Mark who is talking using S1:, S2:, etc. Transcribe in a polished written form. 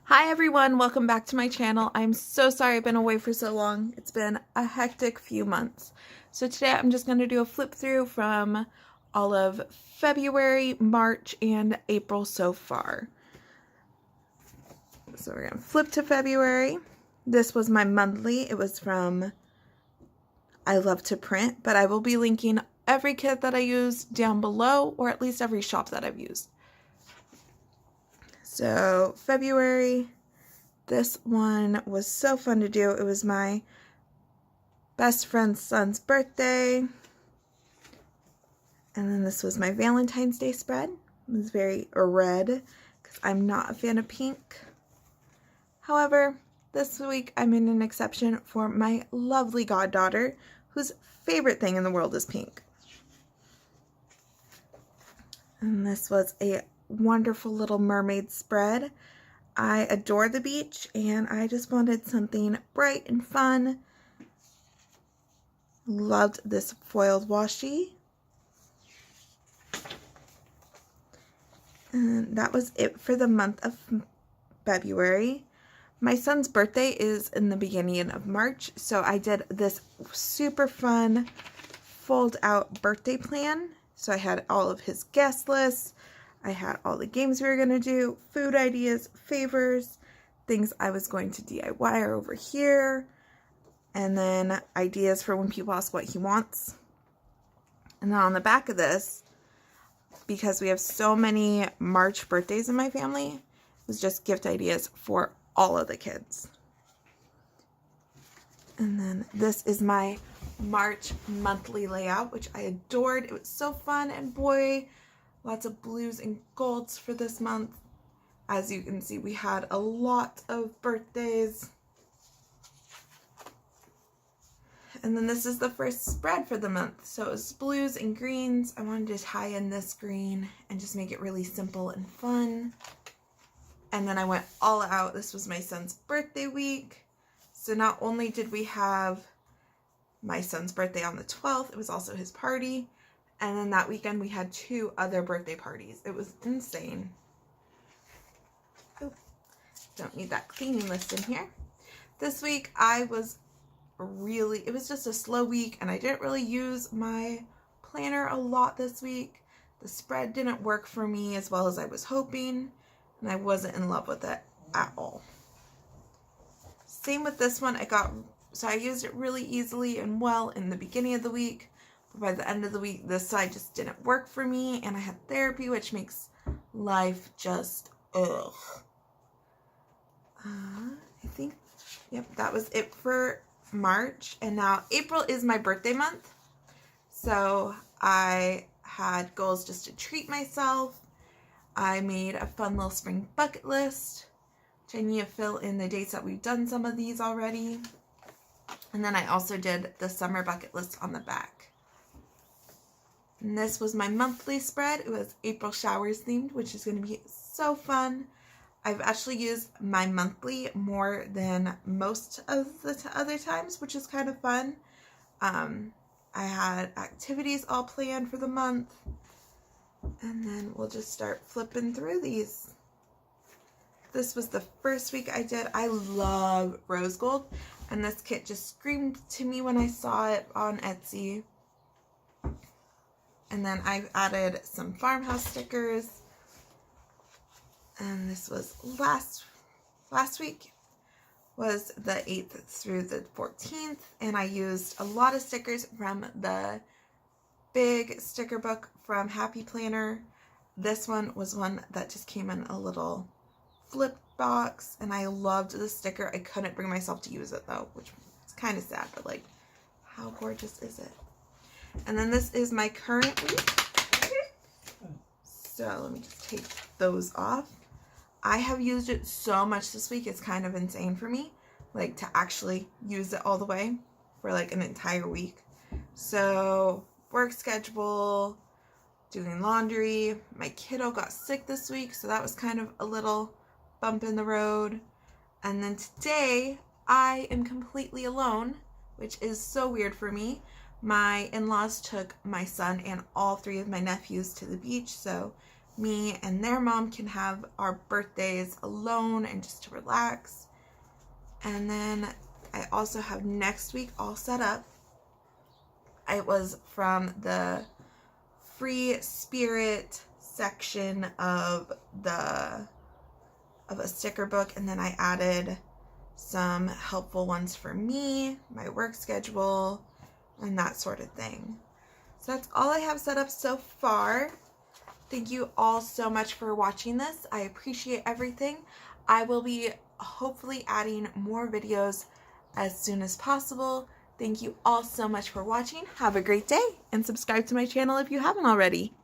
S1: Hi everyone, welcome back to my channel. I'm so sorry I've been away for so long. It's been a hectic few months. So today I'm just going to do a flip through from all of February, March, and April so far. So we're going to flip to February. This was my monthly. It was from I Love to Print, but I will be linking every kit that I use down below, or at least every shop that I've used. So February, this one was so fun to do. It was my best friend's son's birthday. And then this was my Valentine's Day spread. It was very red because I'm not a fan of pink. However, this week I made an exception for my lovely goddaughter, whose favorite thing in the world is pink. And this was a wonderful little mermaid spread. I adore the beach and I just wanted something bright and fun. Loved this foiled washi. And that was it for the month of February. My son's birthday is in the beginning of March, so I did this super fun fold out birthday plan. So I had all of his guest lists. I had all the games we were going to do, food ideas, favors, things I was going to DIY are over here, and then ideas for when people ask what he wants. And then on the back of this, because we have so many March birthdays in my family, it was just gift ideas for all of the kids. And then this is my March monthly layout, which I adored. It was so fun, and boy, lots of blues and golds for this month. As you can see, we had a lot of birthdays. And then this is the first spread for the month. So it was blues and greens. I wanted to tie in this green and just make it really simple and fun. And then I went all out. This was my son's birthday week. So not only did we have my son's birthday on the 12th, it was also his party. And then that weekend we had 2 other birthday parties. It was insane. Oh, don't need that cleaning list in here. This week it was just a slow week, and I didn't really use my planner a lot this week. The spread didn't work for me as well as I was hoping, and I wasn't in love with it at all. Same with this one. I used it really easily and well in the beginning of the week. By the end of the week, this side just didn't work for me, and I had therapy, which makes life just ugh. I think, yep, that was it for March. And now April is my birthday month, so I had goals just to treat myself. I made a fun little spring bucket list, which I need to fill in the dates that we've done some of these already. And then I also did the summer bucket list on the back. And this was my monthly spread. It was April showers themed, which is going to be so fun. I've actually used my monthly more than most of the other times, which is kind of fun. I had activities all planned for the month. And then we'll just start flipping through these. This was the first week I did. I love rose gold, and this kit just screamed to me when I saw it on Etsy. And then I added some farmhouse stickers. And this was last week was the 8th through the 14th. And I used a lot of stickers from the big sticker book from Happy Planner. This one was one that just came in a little flip box. And I loved the sticker. I couldn't bring myself to use it though, which is kind of sad. But like, how gorgeous is it? And then this is my current week. So let me just take those off. I have used it so much this week. It's kind of insane for me, like to actually use it all the way for like an entire week. So work schedule, doing laundry. My kiddo got sick this week, so that was kind of a little bump in the road. And then today I am completely alone, which is so weird for me. My in-laws took my son and all 3 of my nephews to the beach, so me and their mom can have our birthdays alone and just to relax. And then I also have next week all set up. It was from the free spirit section of a sticker book, and then I added some helpful ones for me, my work schedule, and that sort of thing. So that's all I have set up so far. Thank you all so much for watching this. I appreciate everything. I will be hopefully adding more videos as soon as possible. Thank you all so much for watching. Have a great day and subscribe to my channel if you haven't already.